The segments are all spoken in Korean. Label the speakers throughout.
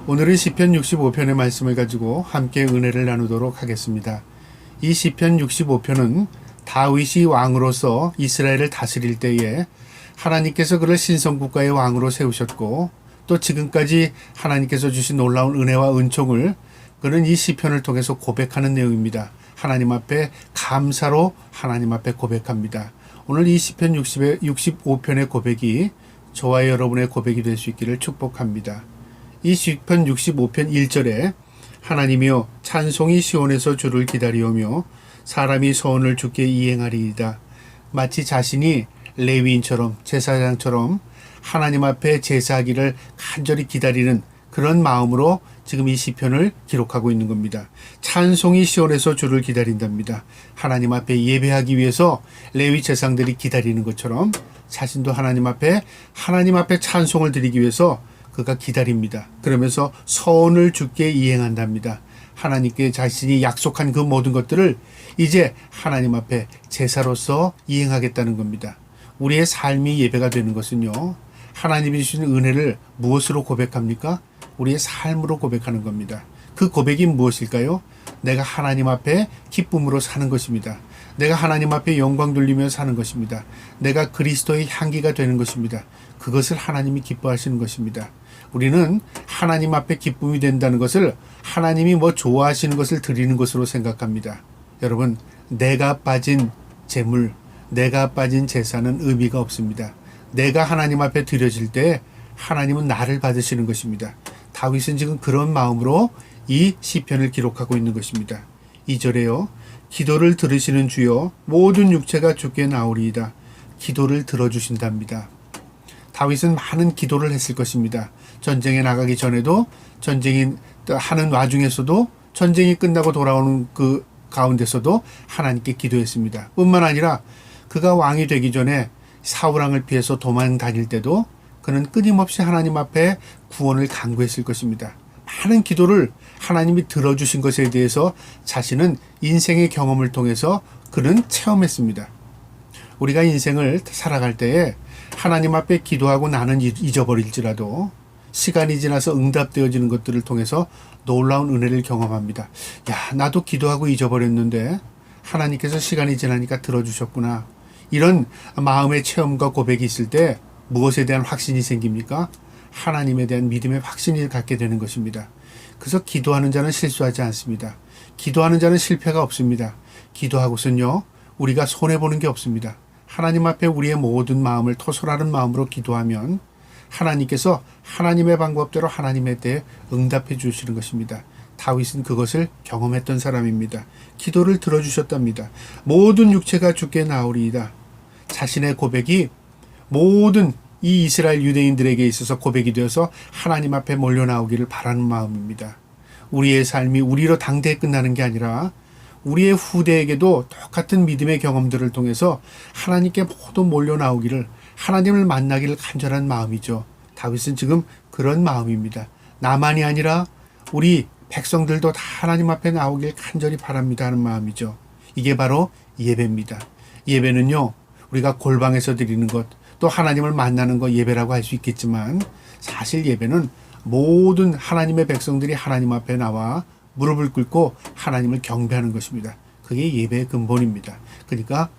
Speaker 1: 오늘은 시편 65편의 말씀을 가지고 함께 은혜를 나누도록 하겠습니다. 이 시편 65편은 다윗이 왕으로서 이스라엘을 다스릴 때에 하나님께서 그를 신성국가의 왕으로 세우셨고 또 지금까지 하나님께서 주신 놀라운 은혜와 은총을 그는 이 시편을 통해서 고백하는 내용입니다. 하나님 앞에 감사로 하나님 앞에 고백합니다. 오늘 이 시편 65편의 고백이 저와 여러분의 고백이 될 수 있기를 축복합니다. 이 시편 65편 1절에 하나님이여 찬송이 시온에서 주를 기다리오며 사람이 서원을 주께 이행하리이다. 마치 자신이 레위인처럼 제사장처럼 하나님 앞에 제사하기를 간절히 기다리는 그런 마음으로 지금 이 시편을 기록하고 있는 겁니다. 찬송이 시온에서 주를 기다린답니다. 하나님 앞에 예배하기 위해서 레위 제사장들이 기다리는 것처럼 자신도 하나님 앞에 찬송을 드리기 위해서 그가 기다립니다. 그러면서 서원을 주께 이행한답니다. 하나님께 자신이 약속한 그 모든 것들을 이제 하나님 앞에 제사로서 이행하겠다는 겁니다. 우리의 삶이 예배가 되는 것은요, 하나님이 주시는 은혜를 무엇으로 고백합니까? 우리의 삶으로 고백하는 겁니다. 그 고백이 무엇일까요? 내가 하나님 앞에 기쁨으로 사는 것입니다. 내가 하나님 앞에 영광 돌리며 사는 것입니다. 내가 그리스도의 향기가 되는 것입니다. 그것을 하나님이 기뻐하시는 것입니다. 우리는 하나님 앞에 기쁨이 된다는 것을 하나님이 좋아하시는 것을 드리는 것으로 생각합니다. 여러분, 내가 빠진 재물, 내가 빠진 제사는 의미가 없습니다. 내가 하나님 앞에 드려질 때 하나님은 나를 받으시는 것입니다. 다윗은 지금 그런 마음으로 이 시편을 기록하고 있는 것입니다. 2절에요. 기도를 들으시는 주여 모든 육체가 주께 나오리이다. 기도를 들어주신답니다. 다윗은 많은 기도를 했을 것입니다. 전쟁에 나가기 전에도 전쟁이 하는 와중에서도 전쟁이 끝나고 돌아오는 그 가운데서도 하나님께 기도했습니다. 뿐만 아니라 그가 왕이 되기 전에 사울왕을 피해서 도망 다닐 때도 그는 끊임없이 하나님 앞에 구원을 간구했을 것입니다. 많은 기도를 하나님이 들어주신 것에 대해서 자신은 인생의 경험을 통해서 그는 체험했습니다. 우리가 인생을 살아갈 때에 하나님 앞에 기도하고 나는 잊어버릴지라도 시간이 지나서 응답되어지는 것들을 통해서 놀라운 은혜를 경험합니다. 야, 나도 기도하고 잊어버렸는데 하나님께서 시간이 지나니까 들어주셨구나. 이런 마음의 체험과 고백이 있을 때 무엇에 대한 확신이 생깁니까? 하나님에 대한 믿음의 확신을 갖게 되는 것입니다. 그래서 기도하는 자는 실수하지 않습니다. 기도하는 자는 실패가 없습니다. 기도하고선요, 우리가 손해보는 게 없습니다. 하나님 앞에 우리의 모든 마음을 토설하는 마음으로 기도하면 하나님께서 하나님의 방법대로 하나님에 대해 응답해 주시는 것입니다. 다윗은 그것을 경험했던 사람입니다. 기도를 들어주셨답니다. 모든 육체가 주께 나오리이다. 자신의 고백이 모든 이 이스라엘 유대인들에게 있어서 고백이 되어서 하나님 앞에 몰려 나오기를 바라는 마음입니다. 우리의 삶이 우리로 당대에 끝나는 게 아니라 우리의 후대에게도 똑같은 믿음의 경험들을 통해서 하나님께 모두 몰려 나오기를, 하나님을 만나기를 간절한 마음이죠. 다윗은 지금 그런 마음입니다. 나만이 아니라 우리 백성들도 다 하나님 앞에 나오길 간절히 바랍니다 하는 마음이죠. 이게 바로 예배입니다. 예배는요, 우리가 골방에서 드리는 것, 또 하나님을 만나는 거 예배라고 할 수 있겠지만 사실 예배는 모든 하나님의 백성들이 하나님 앞에 나와 무릎을 꿇고 하나님을 경배하는 것입니다. 그게 예배의 근본입니다. 그러니까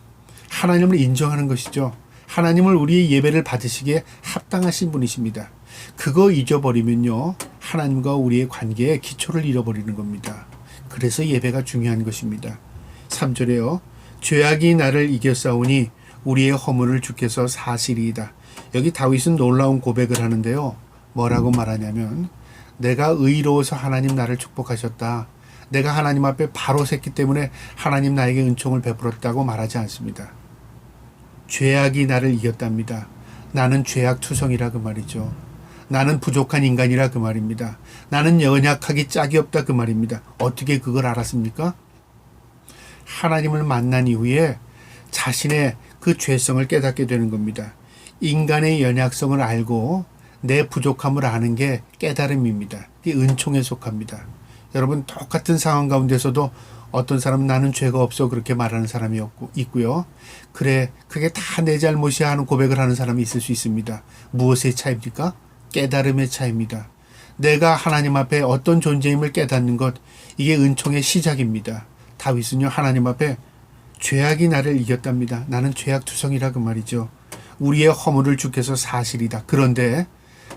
Speaker 1: 하나님을 인정하는 것이죠. 하나님을 우리의 예배를 받으시기에 합당하신 분이십니다. 그거 잊어버리면요, 하나님과 우리의 관계에 기초를 잃어버리는 겁니다. 그래서 예배가 중요한 것입니다. 3절에요. 죄악이 나를 이겼사오니 우리의 허물을 주께서 사시리이다. 여기 다윗은 놀라운 고백을 하는데요. 뭐라고 말하냐면 내가 의로워서 하나님 나를 축복하셨다. 내가 하나님 앞에 바로 섰기 때문에 하나님 나에게 은총을 베풀었다고 말하지 않습니다. 죄악이 나를 이겼답니다. 나는 죄악 투성이라 그 말이죠. 나는 부족한 인간이라 그 말입니다. 나는 연약하기 짝이 없다 그 말입니다. 어떻게 그걸 알았습니까? 하나님을 만난 이후에 자신의 그 죄성을 깨닫게 되는 겁니다. 인간의 연약성을 알고 내 부족함을 아는 게 깨달음입니다. 이게 은총에 속합니다. 여러분, 똑같은 상황 가운데서도 어떤 사람은 나는 죄가 없어 그렇게 말하는 사람이 있고요. 그래, 그게 다 내 잘못이야 하는 고백을 하는 사람이 있을 수 있습니다. 무엇의 차이입니까? 깨달음의 차이입니다. 내가 하나님 앞에 어떤 존재임을 깨닫는 것, 이게 은총의 시작입니다. 다윗은요, 하나님 앞에 죄악이 나를 이겼답니다. 나는 죄악 투성이라 그 말이죠. 우리의 허물을 주께서 사실이다. 그런데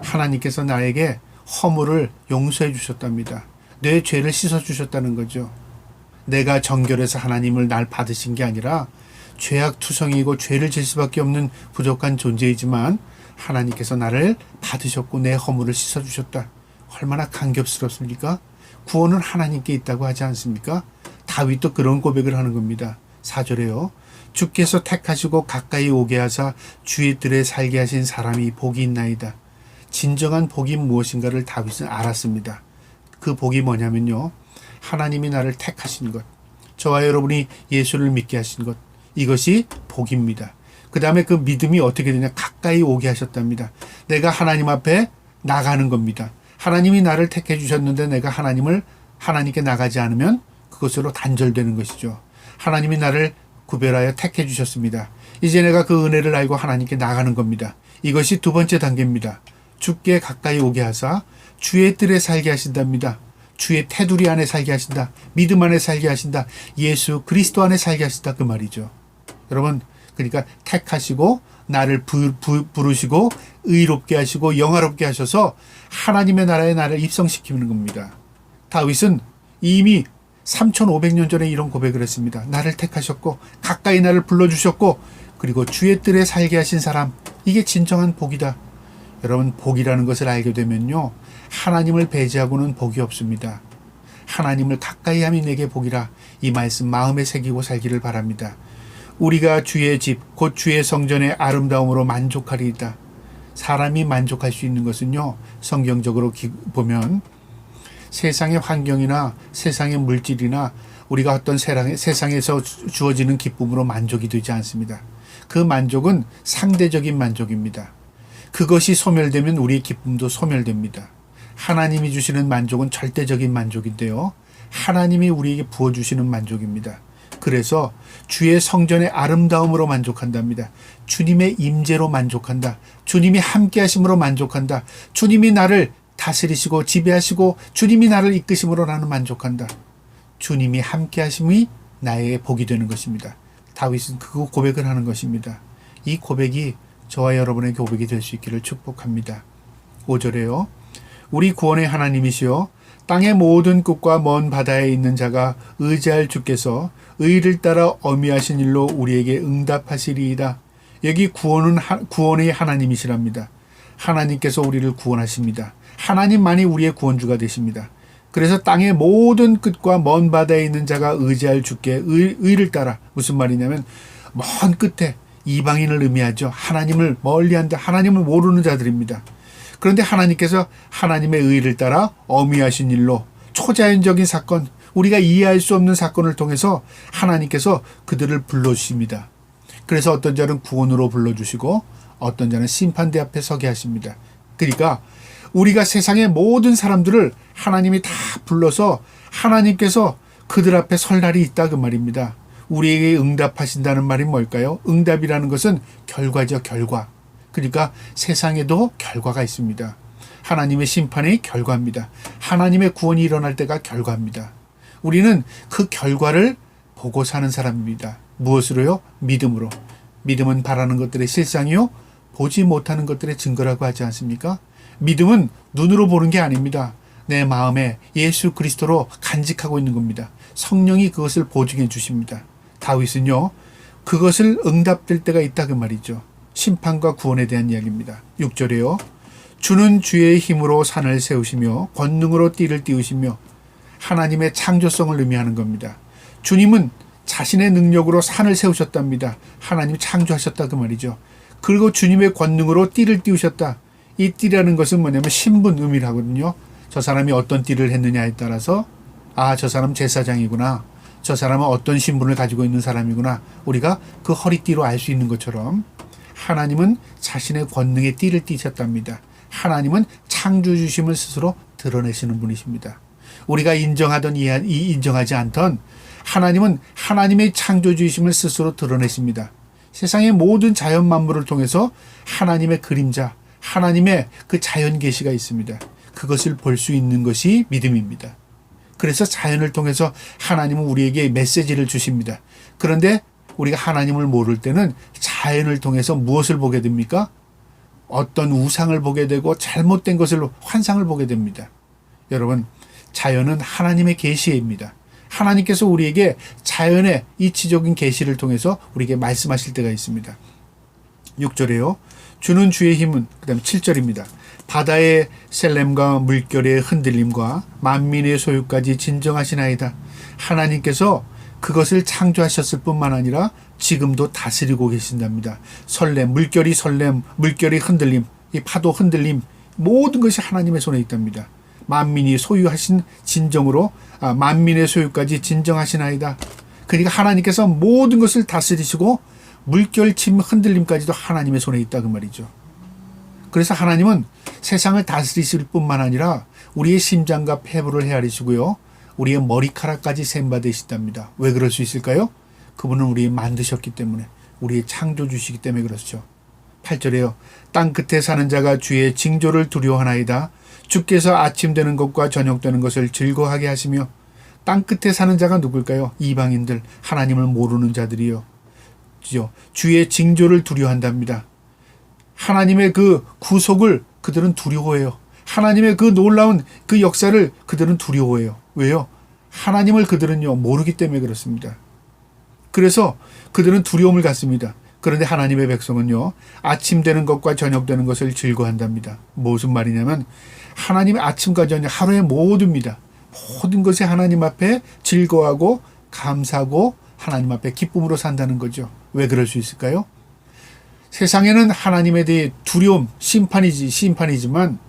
Speaker 1: 하나님께서 나에게 허물을 용서해 주셨답니다. 내 죄를 씻어 주셨다는 거죠. 내가 정결해서 하나님을 날 받으신 게 아니라 죄악 투성이고 죄를 질 수밖에 없는 부족한 존재이지만 하나님께서 나를 받으셨고 내 허물을 씻어 주셨다. 얼마나 감격스럽습니까? 구원은 하나님께 있다고 하지 않습니까? 다윗도 그런 고백을 하는 겁니다. 4절에요. 주께서 택하시고 가까이 오게 하사 주의 뜰에 살게 하신 사람이 복이 있나이다. 진정한 복이 무엇인가를 다윗은 알았습니다. 그 복이 뭐냐면요, 하나님이 나를 택하신 것, 저와 여러분이 예수를 믿게 하신 것, 이것이 복입니다. 그 다음에 그 믿음이 어떻게 되냐, 가까이 오게 하셨답니다. 내가 하나님 앞에 나가는 겁니다. 하나님이 나를 택해 주셨는데 내가 하나님께 나가지 않으면 그것으로 단절되는 것이죠. 하나님이 나를 구별하여 택해 주셨습니다. 이제 내가 그 은혜를 알고 하나님께 나가는 겁니다. 이것이 두 번째 단계입니다. 주께 가까이 오게 하사 주의 뜰에 살게 하신답니다. 주의 테두리 안에 살게 하신다. 믿음 안에 살게 하신다. 예수 그리스도 안에 살게 하신다. 그 말이죠. 여러분, 그러니까 택하시고 나를 부르시고 의롭게 하시고 영화롭게 하셔서 하나님의 나라에 나를 입성시키는 겁니다. 다윗은 이미 3500년 전에 이런 고백을 했습니다. 나를 택하셨고 가까이 나를 불러주셨고 그리고 주의 뜰에 살게 하신 사람, 이게 진정한 복이다. 여러분, 복이라는 것을 알게 되면요, 하나님을 배제하고는 복이 없습니다. 하나님을 가까이 함이 내게 복이라. 이 말씀 마음에 새기고 살기를 바랍니다. 우리가 주의 집, 곧 주의 성전의 아름다움으로 만족하리이다. 사람이 만족할 수 있는 것은요, 성경적으로 보면 세상의 환경이나 세상의 물질이나 우리가 어떤 세상에서 주어지는 기쁨으로 만족이 되지 않습니다. 그 만족은 상대적인 만족입니다. 그것이 소멸되면 우리의 기쁨도 소멸됩니다. 하나님이 주시는 만족은 절대적인 만족인데요, 하나님이 우리에게 부어주시는 만족입니다. 그래서 주의 성전의 아름다움으로 만족한답니다. 주님의 임재로 만족한다. 주님이 함께 하심으로 만족한다. 주님이 나를 다스리시고 지배하시고 주님이 나를 이끄심으로 나는 만족한다. 주님이 함께 하심이 나의 복이 되는 것입니다. 다윗은 그 고백을 하는 것입니다. 이 고백이 저와 여러분의 고백이 될 수 있기를 축복합니다. 5절에요. 우리 구원의 하나님이시여 땅의 모든 끝과 먼 바다에 있는 자가 의지할 주께서 의를 따라 어미하신 일로 우리에게 응답하시리이다. 여기 구원의 하나님이시랍니다. 하나님께서 우리를 구원하십니다. 하나님만이 우리의 구원주가 되십니다. 그래서 땅의 모든 끝과 먼 바다에 있는 자가 의지할 주께 의를 따라, 무슨 말이냐면 먼 끝에 이방인을 의미하죠. 하나님을 멀리한다. 하나님을 모르는 자들입니다. 그런데 하나님께서 하나님의 의를 따라 어미하신 일로 초자연적인 사건, 우리가 이해할 수 없는 사건을 통해서 하나님께서 그들을 불러주십니다. 그래서 어떤 자는 구원으로 불러주시고 어떤 자는 심판대 앞에 서게 하십니다. 그러니까 우리가 세상의 모든 사람들을 하나님이 다 불러서 하나님께서 그들 앞에 설 날이 있다, 그 말입니다. 우리에게 응답하신다는 말이 뭘까요? 응답이라는 것은 결과죠, 결과. 그러니까 세상에도 결과가 있습니다. 하나님의 심판의 결과입니다. 하나님의 구원이 일어날 때가 결과입니다. 우리는 그 결과를 보고 사는 사람입니다. 무엇으로요? 믿음으로. 믿음은 바라는 것들의 실상이요, 보지 못하는 것들의 증거라고 하지 않습니까? 믿음은 눈으로 보는 게 아닙니다. 내 마음에 예수 그리스도로 간직하고 있는 겁니다. 성령이 그것을 보증해 주십니다. 다윗은요, 그것을 응답될 때가 있다, 그 말이죠. 심판과 구원에 대한 이야기입니다. 6절에요. 주는 주의 힘으로 산을 세우시며 권능으로 띠를 띄우시며, 하나님의 창조성을 의미하는 겁니다. 주님은 자신의 능력으로 산을 세우셨답니다. 하나님이 창조하셨다, 그 말이죠. 그리고 주님의 권능으로 띠를 띄우셨다. 이 띠라는 것은 뭐냐면 신분 의미를 하거든요. 저 사람이 어떤 띠를 했느냐에 따라서 저 사람 제사장이구나, 저 사람은 어떤 신분을 가지고 있는 사람이구나, 우리가 그 허리띠로 알 수 있는 것처럼 하나님은 자신의 권능의 띠를 띠셨답니다. 하나님은 창조주심을 스스로 드러내시는 분이십니다. 우리가 인정하던 인정하지 않던 하나님은 하나님의 창조주심을 스스로 드러내십니다. 세상의 모든 자연 만물을 통해서 하나님의 그림자, 하나님의 그 자연 계시가 있습니다. 그것을 볼 수 있는 것이 믿음입니다. 그래서 자연을 통해서 하나님은 우리에게 메시지를 주십니다. 그런데 우리가 하나님을 모를 때는 자연을 통해서 무엇을 보게 됩니까? 어떤 우상을 보게 되고 잘못된 것을 환상을 보게 됩니다. 여러분, 자연은 하나님의 계시입니다. 하나님께서 우리에게 자연의 이치적인 계시를 통해서 우리에게 말씀하실 때가 있습니다. 6절에요. 주는 주의 힘은, 그 다음에 7절입니다. 바다의 셀렘과 물결의 흔들림과 만민의 소유까지 진정하시나이다. 하나님께서 그것을 창조하셨을 뿐만 아니라 지금도 다스리고 계신답니다. 물결이 흔들림, 이 파도 흔들림, 모든 것이 하나님의 손에 있답니다. 만민이 소유하신 진정으로 만민의 소유까지 진정하시나이다. 그러니까 하나님께서 모든 것을 다스리시고 물결침 흔들림까지도 하나님의 손에 있다 그 말이죠. 그래서 하나님은 세상을 다스리실 뿐만 아니라 우리의 심장과 폐부를 헤아리시고요. 우리의 머리카락까지 셈받으시답니다. 왜 그럴 수 있을까요? 그분은 우리 만드셨기 때문에, 우리의 창조주시기 때문에 그렇죠. 8절에요. 땅 끝에 사는 자가 주의 징조를 두려워하나이다. 주께서 아침 되는 것과 저녁 되는 것을 즐거워하게 하시며. 땅 끝에 사는 자가 누굴까요? 이방인들, 하나님을 모르는 자들이요. 주의 징조를 두려워한답니다. 하나님의 그 구속을 그들은 두려워해요. 하나님의 그 놀라운 그 역사를 그들은 두려워해요. 왜요? 하나님을 그들은요 모르기 때문에 그렇습니다. 그래서 그들은 두려움을 갖습니다. 그런데 하나님의 백성은요 아침 되는 것과 저녁 되는 것을 즐거워한답니다. 무슨 말이냐면 하나님의 아침과 저녁 하루의 모두입니다. 모든 것이 하나님 앞에 즐거워하고 감사하고 하나님 앞에 기쁨으로 산다는 거죠. 왜 그럴 수 있을까요? 세상에는 하나님에 대해 두려움, 심판이지만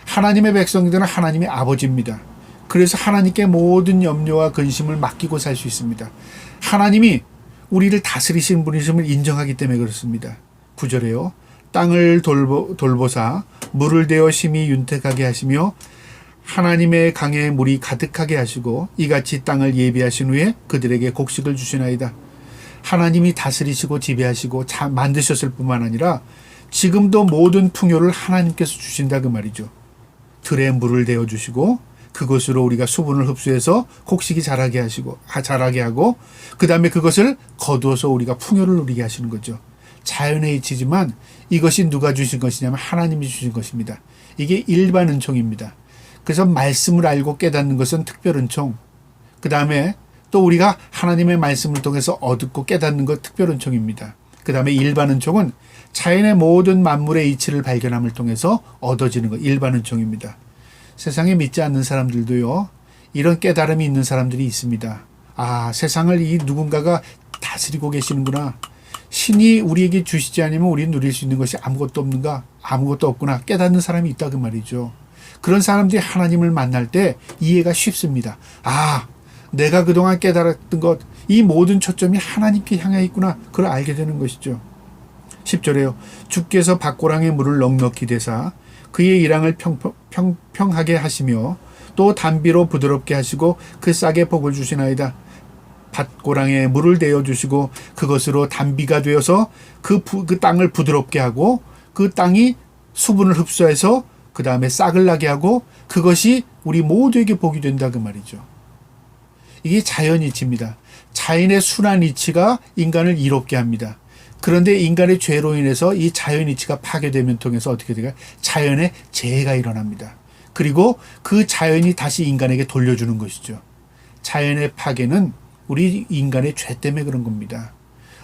Speaker 1: 하나님의 백성들은 하나님의 아버지입니다. 그래서 하나님께 모든 염려와 근심을 맡기고 살 수 있습니다. 하나님이 우리를 다스리신 분이심을 인정하기 때문에 그렇습니다. 9절에요. 땅을 돌보사 물을 대어 심히 윤택하게 하시며 하나님의 강에 물이 가득하게 하시고 이같이 땅을 예비하신 후에 그들에게 곡식을 주시나이다. 하나님이 다스리시고 지배하시고 만드셨을 뿐만 아니라 지금도 모든 풍요를 하나님께서 주신다 그 말이죠. 들에 물을 대어 주시고 그것으로 우리가 수분을 흡수해서 곡식이 자라게 하고 그 다음에 그것을 거두어서 우리가 풍요를 누리게 하시는 거죠. 자연의 이치지만 이것이 누가 주신 것이냐면 하나님이 주신 것입니다. 이게 일반 은총입니다. 그래서 말씀을 알고 깨닫는 것은 특별 은총. 그 다음에 또 우리가 하나님의 말씀을 통해서 얻고 깨닫는 것 특별 은총입니다. 그 다음에 일반 은총은 자연의 모든 만물의 이치를 발견함을 통해서 얻어지는 것, 일반 은총입니다. 세상에 믿지 않는 사람들도요, 이런 깨달음이 있는 사람들이 있습니다. 아, 세상을 이 누군가가 다스리고 계시는구나. 신이 우리에게 주시지 않으면 우리는 누릴 수 있는 것이 아무것도 없는가? 아무것도 없구나. 깨닫는 사람이 있다 그 말이죠. 그런 사람들이 하나님을 만날 때 이해가 쉽습니다. 아, 내가 그동안 깨달았던 것, 이 모든 초점이 하나님께 향해 있구나. 그걸 알게 되는 것이죠. 10절에요. 주께서 밭고랑의 물을 넉넉히 대사 그의 일항을 평평하게 하시며 또 단비로 부드럽게 하시고 그 싹에 복을 주시나이다. 밭고랑에 물을 대어 주시고 그것으로 단비가 되어서 그 땅을 부드럽게 하고 그 땅이 수분을 흡수해서 그 다음에 싹을 나게 하고 그것이 우리 모두에게 복이 된다 그 말이죠. 이게 자연이치입니다. 자연의 순한 이치가 인간을 이롭게 합니다. 그런데 인간의 죄로 인해서 이 자연 이치가 파괴되면 통해서 어떻게 될까요? 자연의 재해가 일어납니다. 그리고 그 자연이 다시 인간에게 돌려주는 것이죠. 자연의 파괴는 우리 인간의 죄 때문에 그런 겁니다.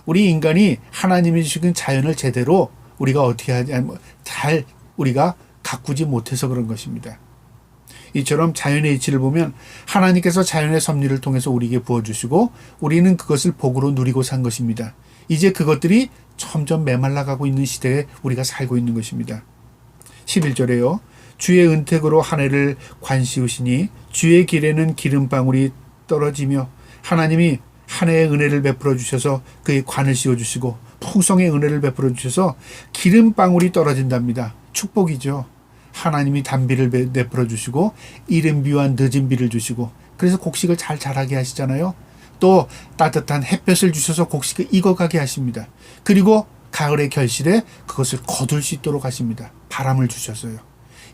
Speaker 1: 우리 인간이 하나님이 주신 자연을 제대로 우리가 어떻게 잘 우리가 가꾸지 못해서 그런 것입니다. 이처럼 자연의 이치를 보면 하나님께서 자연의 섭리를 통해서 우리에게 부어주시고 우리는 그것을 복으로 누리고 산 것입니다. 이제 그것들이 점점 메말라가고 있는 시대에 우리가 살고 있는 것입니다. 11절에요. 주의 은택으로 한 해를 관시우시니 주의 길에는 기름방울이 떨어지며 하나님이 한 해의 은혜를 베풀어 주셔서 그의 관을 씌워주시고 풍성의 은혜를 베풀어 주셔서 기름방울이 떨어진답니다. 축복이죠. 하나님이 단비를 베풀어 주시고 이른 비와 늦은 비를 주시고 그래서 곡식을 잘 자라게 하시잖아요. 또 따뜻한 햇볕을 주셔서 곡식을 익어가게 하십니다. 그리고 가을의 결실에 그것을 거둘 수 있도록 하십니다. 바람을 주셔서요.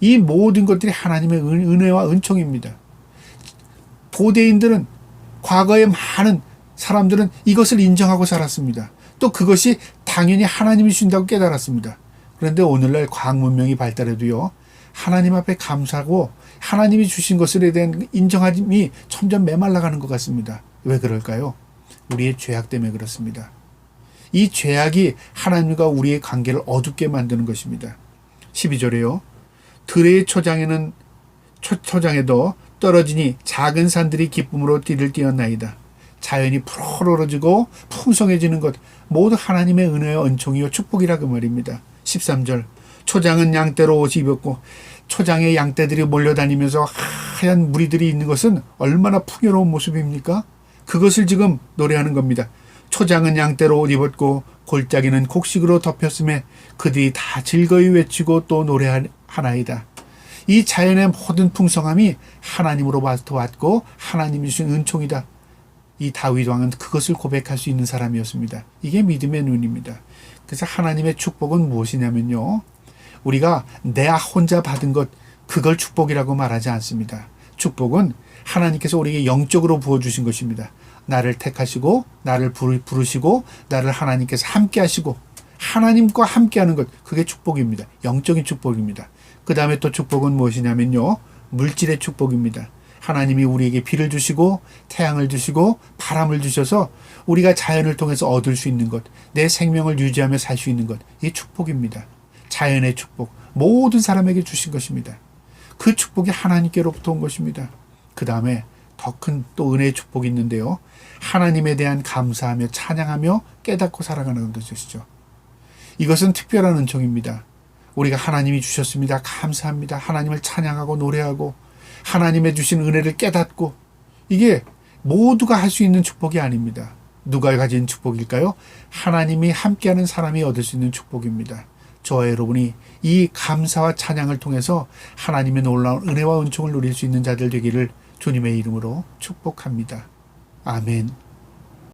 Speaker 1: 이 모든 것들이 하나님의 은혜와 은총입니다. 고대인들은, 과거에 많은 사람들은 이것을 인정하고 살았습니다. 또 그것이 당연히 하나님이 주신다고 깨달았습니다. 그런데 오늘날 과학 문명이 발달해도요, 하나님 앞에 감사하고 하나님이 주신 것에 대한 인정함이 점점 메말라가는 것 같습니다. 왜 그럴까요? 우리의 죄악 때문에 그렇습니다. 이 죄악이 하나님과 우리의 관계를 어둡게 만드는 것입니다. 12절에요. 들의 초장에도 떨어지니 작은 산들이 기쁨으로 띠를 띄었나이다. 자연이 푸르러지고 풍성해지는 것 모두 하나님의 은혜와 은총이요 축복이라 그 말입니다. 13절. 초장은 양떼로 옷이 입었고 초장에 양떼들이 몰려다니면서 하얀 무리들이 있는 것은 얼마나 풍요로운 모습입니까? 그것을 지금 노래하는 겁니다. 초장은 양떼로 옷 입었고 골짜기는 곡식으로 덮였음에 그들이 다 즐거이 외치고 또 노래하나이다. 이 자연의 모든 풍성함이 하나님으로부터 왔고 하나님이 주신 은총이다. 이 다윗 왕은 그것을 고백할 수 있는 사람이었습니다. 이게 믿음의 눈입니다. 그래서 하나님의 축복은 무엇이냐면요, 우리가 내 혼자 받은 것, 그걸 축복이라고 말하지 않습니다. 축복은 하나님께서 우리에게 영적으로 부어주신 것입니다. 나를 택하시고 나를 부르시고 나를 하나님께서 함께 하시고 하나님과 함께하는 것, 그게 축복입니다. 영적인 축복입니다. 그 다음에 또 축복은 무엇이냐면요, 물질의 축복입니다. 하나님이 우리에게 비를 주시고 태양을 주시고 바람을 주셔서 우리가 자연을 통해서 얻을 수 있는 것, 내 생명을 유지하며 살 수 있는 것, 이 축복입니다. 자연의 축복, 모든 사람에게 주신 것입니다. 그 축복이 하나님께로부터 온 것입니다. 그 다음에 더 큰 또 은혜의 축복이 있는데요, 하나님에 대한 감사하며 찬양하며 깨닫고 살아가는 것이죠. 이것은 특별한 은총입니다. 우리가 하나님이 주셨습니다, 감사합니다, 하나님을 찬양하고 노래하고 하나님의 주신 은혜를 깨닫고, 이게 모두가 할 수 있는 축복이 아닙니다. 누가 가진 축복일까요? 하나님이 함께하는 사람이 얻을 수 있는 축복입니다. 저와 여러분이 이 감사와 찬양을 통해서 하나님의 놀라운 은혜와 은총을 누릴 수 있는 자들 되기를 주님의 이름으로 축복합니다. 아멘.